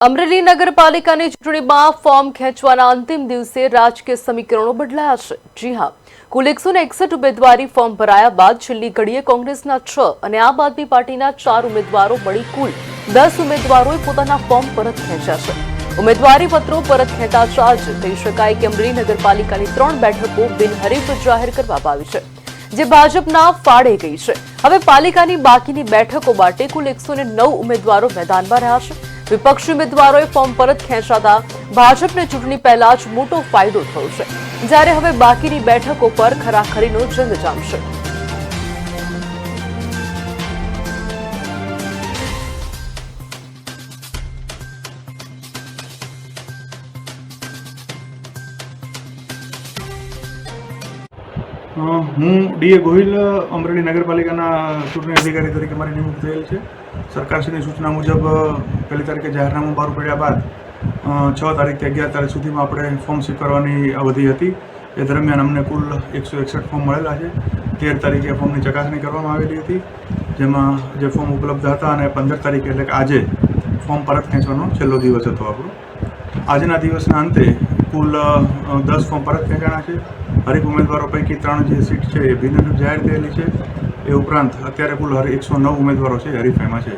અમરેલી નગરપાલિકાની ચૂંટણીમાં ફોર્મ ખેંચવાના અંતિમ દિવસે રાજકીય સમીકરણો બદલાયા છે। જી હા, કુલ 161 ઉમેદવારી ફોર્મ ભરાયા બાદ છેલ્લી ઘડીએ કોંગ્રેસના 6 અને આમ આદમી પાર્ટીના 4 ઉમેદવારો મળી કુલ 10 ઉમેદવારોએ પોતાના ફોર્મ પરત ખેંચ્યા છે। ઉમેદવારી પત્રો પરત ખેંચાતા જ કહી શકાય કે અમરેલી નગરપાલિકાની 3 બેઠકો બિનહરીફ જાહેર કરવામાં આવી છે, જે ભાજપના ફાળે ગઈ છે। હવે પાલિકાની બાકીની બેઠકો માટે કુલ 109 ઉમેદવારો મેદાનમાં રહ્યા છે। વિપક્ષી ઉમેદવારોએ ફોર્મ પરત ખેંચાતા ભાજપને ચૂંટણી પહેલા જ મોટો ફાયદો થયો છે, જ્યારે હવે બાકીની બેઠકો પર ખરાખરીનો જંગ જામશે। હું ડીએ ગોહિલ અમરેલી નગરપાલિકાના ચૂંટણી અધિકારી તરીકે મારી નિમણૂક થયેલ છે। સરકારશ્રીની સૂચના મુજબ પહેલી તારીખે જાહેરનામું બહાર પડ્યા બાદ 6 તારીખથી 11 તારીખ સુધીમાં આપણે ફોર્મ સ્વીકારવાની અવધિ હતી। એ દરમિયાન અમને કુલ 161 ફોર્મ મળેલા છે। 13 તારીખે ફોર્મની ચકાસણી કરવામાં આવેલી હતી, જેમાં જે ફોર્મ ઉપલબ્ધ હતા, અને 15 તારીખે એટલે કે આજે ફોર્મ પરત ખેંચવાનો છેલ્લો દિવસ હતો આપણો। આજના દિવસના અંતે કુલ 10 ફોર્મ પરત ખેંચાણા છે। હરીફ ઉમેદવારો પૈકી 3 જે સીટ છે એ બિનહરીફ જાહેર થયેલી છે। એ ઉપરાંત અત્યારે કુલ 109 ઉમેદવારો છે હરીફ એમાં છે।